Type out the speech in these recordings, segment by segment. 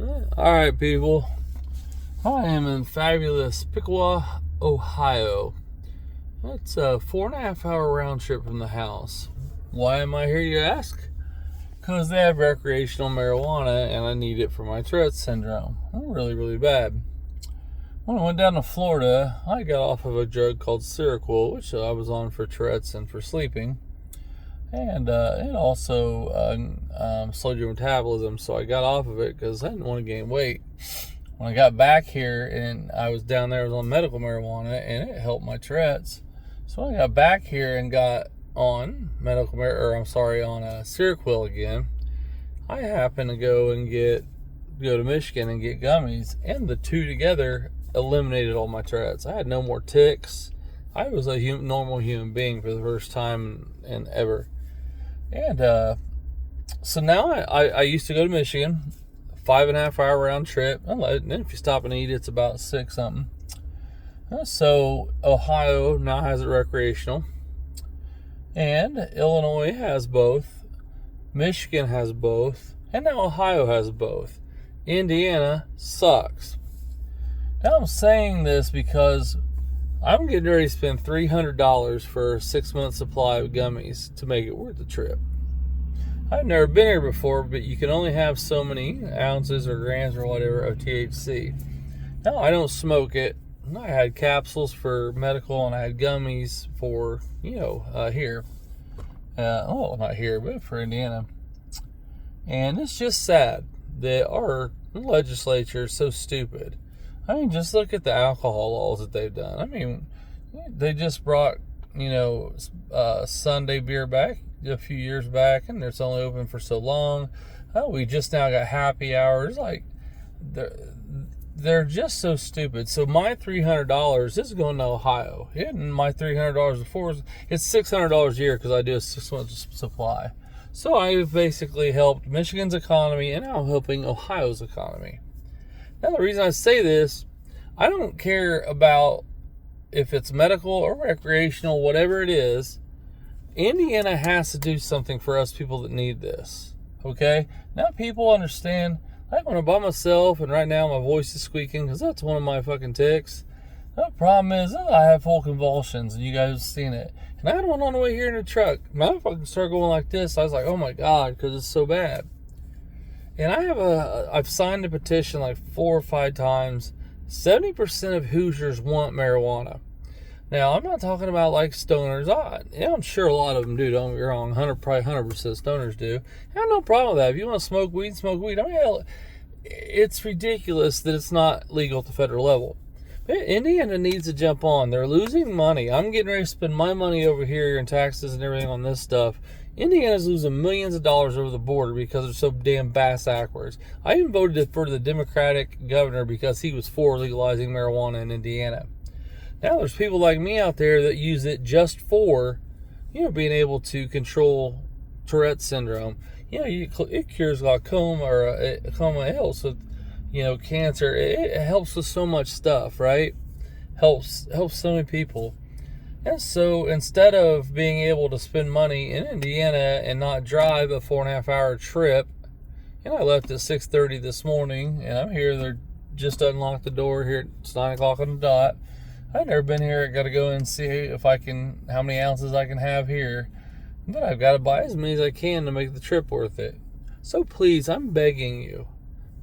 Alright, people. I am in fabulous Piqua, Ohio. That's a 4.5 hour round trip from the house. Why am I here, you ask? Because they have recreational marijuana and I need it for my tourette syndrome. Really, really bad. When I went down to Florida, I got off of a drug called Seroquel, which I was on for Tourette's and for sleeping. And it also slowed your metabolism, so I got off of it because I didn't want to gain weight. When I got back here and I was down there, I was on medical marijuana, and it helped my Tourette's. So when I got back here and got on on Seroquel again, I happened to go to Michigan and get gummies, and the two together eliminated all my Tourette's. I had no more tics. I was a normal human being for the first time in ever. And so now I used to go to Michigan, 5.5 hour round trip. And if you stop and eat, it's about 6 something. So Ohio now has it recreational. And Illinois has both. Michigan has both. And now Ohio has both. Indiana sucks. Now I'm saying this because I'm getting ready to spend $300 for a 6-month supply of gummies to make it worth the trip. I've never been here before, but you can only have so many ounces or grams or whatever of THC. Now, I don't smoke it. I had capsules for medical and I had gummies for, here. Not here, but for Indiana. And it's just sad that our legislature is so stupid. I mean, just look at the alcohol laws that they've done. I mean, they just brought, Sunday beer back a few years back, and it's only open for so long. We just now got happy hours. Like, they're just so stupid. So my $300 is going to Ohio. And my $300 before, it's $600 a year because I do a 6-month supply. So I've basically helped Michigan's economy, and now I'm helping Ohio's economy. Now, the reason I say this, I don't care about if it's medical or recreational, whatever it is. Indiana has to do something for us people that need this. Okay? Now people understand. I want to by myself, and right now my voice is squeaking because that's one of my fucking tics. The problem is I have full convulsions, and you guys have seen it. And I had one on the way here in the truck. My fucking started going like this. I was like, oh my God, because it's so bad. And I've signed a petition like 4 or 5 times. 70% of Hoosiers want marijuana. Now, I'm not talking about like stoners. I'm sure a lot of them do, don't get me wrong. Probably 100% stoners do. I have no problem with that. If you want to smoke weed, smoke weed. I mean, hell, it's ridiculous that it's not legal at the federal level. But Indiana needs to jump on. They're losing money. I'm getting ready to spend my money over here in taxes and everything on this stuff. Indiana's losing millions of dollars over the border because they're so damn backwards. I even voted for the Democratic governor because he was for legalizing marijuana in Indiana. Now there's people like me out there that use it just for, being able to control Tourette syndrome. It cures glaucoma or coma. It helps with, cancer. It helps with so much stuff, right? Helps so many people. And so instead of being able to spend money in Indiana and not drive a 4.5 hour trip, and I left at 6:30 this morning, and I'm here. They're just unlocked the door here. It's 9 o'clock on the dot. I've never been here. I got to go and see how many ounces I can have here. But I've got to buy as many as I can to make the trip worth it. So please, I'm begging you,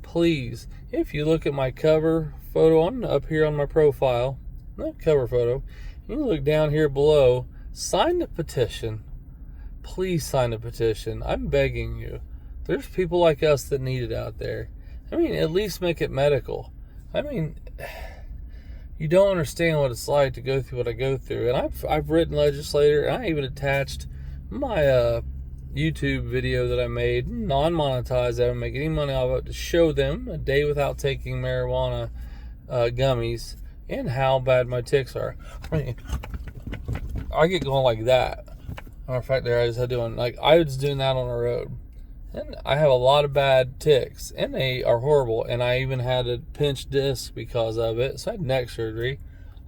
please, if you look at my cover photo up here on my profile, not cover photo, you look down here below, sign the petition. Please sign the petition. I'm begging you. There's people like us that need it out there. I mean, at least make it medical. I mean, you don't understand what it's like to go through what I go through. And I've written legislator, and I even attached my YouTube video that I made, non-monetized. I don't make any money off of it, to show them a day without taking marijuana gummies and how bad my tics are. I mean, I get going like that. Matter of fact, I was doing that on the road. And I have a lot of bad tics, and they are horrible. And I even had a pinched disc because of it. So I had neck surgery.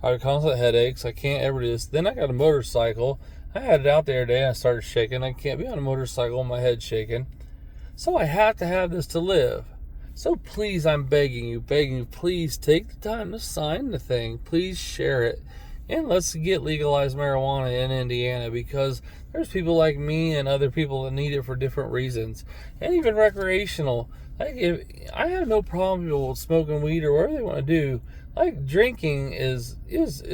I had constant headaches. I can't ever do this. Then I got a motorcycle. I had it out there today and I started shaking. I can't be on a motorcycle with my head shaking. So I have to have this to live. So please, I'm begging you, please take the time to sign the thing. Please share it. And let's get legalized marijuana in Indiana, because there's people like me and other people that need it for different reasons. And even recreational. I have no problem with people smoking weed or whatever they want to do. Like, drinking is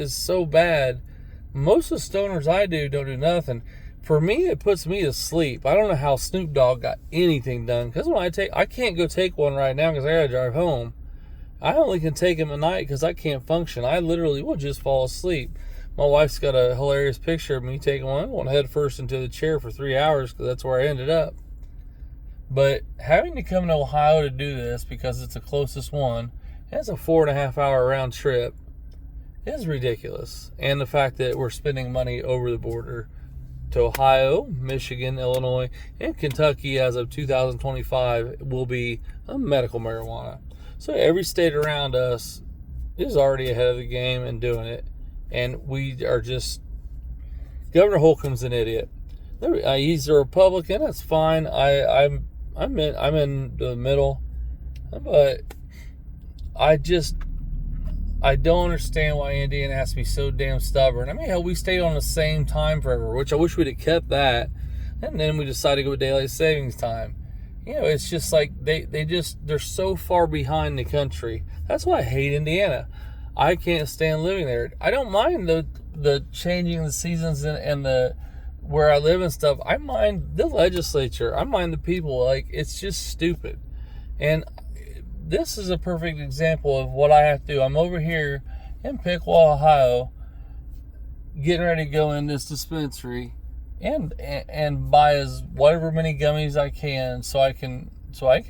so bad. Most of the stoners I do don't do nothing. For me, it puts me to sleep. I don't know how Snoop Dogg got anything done. Because I can't go take one right now because I got to drive home. I only can take them at night because I can't function. I literally will just fall asleep. My wife's got a hilarious picture of me taking one. I went head first into the chair for 3 hours because that's where I ended up. But having to come to Ohio to do this because it's the closest one, and it's a 4.5 hour round trip, is ridiculous. And the fact that we're spending money over the border to Ohio, Michigan, Illinois, and Kentucky as of 2025 will be a medical marijuana. So every state around us is already ahead of the game and doing it. And we are just... Governor Holcomb's an idiot. He's a Republican. That's fine. I'm in the middle. But I don't understand why Indiana has to be so damn stubborn. I mean, hell, we stayed on the same time forever, which I wish we'd have kept that. And then we decided to go with daylight savings time. You know, it's just like they're so far behind the country. That's why I hate Indiana. I can't stand living there. I don't mind the changing the seasons and the where I live and stuff. I mind the legislature. I mind the people. Like, it's just stupid. And this is a perfect example of what I have to do. I'm over here in Piqua, Ohio, getting ready to go in this dispensary and buy as whatever many gummies I can so I can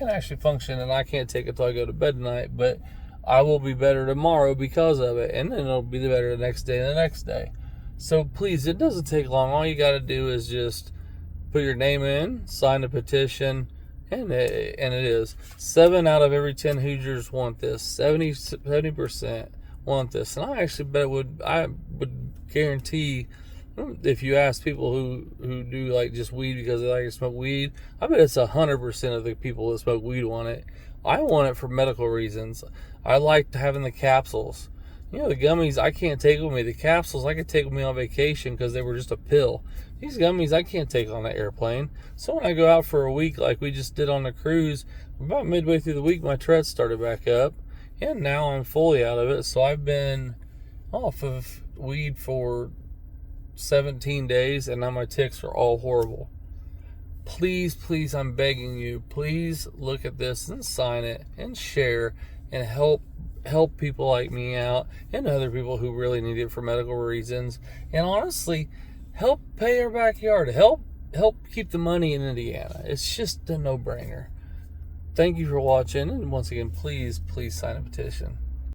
actually function. And I can't take it till I go to bed tonight, but I will be better tomorrow because of it, and then it'll be better the next day and the next day. So please, it doesn't take long. All you got to do is just put your name in, sign the petition, and it is. 7 out of every 10 Hoosiers want this. 70% want this. And I actually bet I would guarantee, if you ask people who do like just weed because they like to smoke weed, I bet it's 100% of the people that smoke weed want it. I want it for medical reasons. I like having the capsules. You know, the gummies I can't take with me. The capsules I could take with me on vacation because they were just a pill. These gummies I can't take on the airplane. So when I go out for a week like we just did on the cruise, about midway through the week my tourette started back up. And now I'm fully out of it. So I've been off of weed for 17 days and now my tics are all horrible. Please, I'm begging you, please look at this and sign it and share and help people like me out and other people who really need it for medical reasons. And honestly, help pay our backyard. Help keep the money in Indiana. It's just a no-brainer. Thank you for watching. And once again, please sign a petition.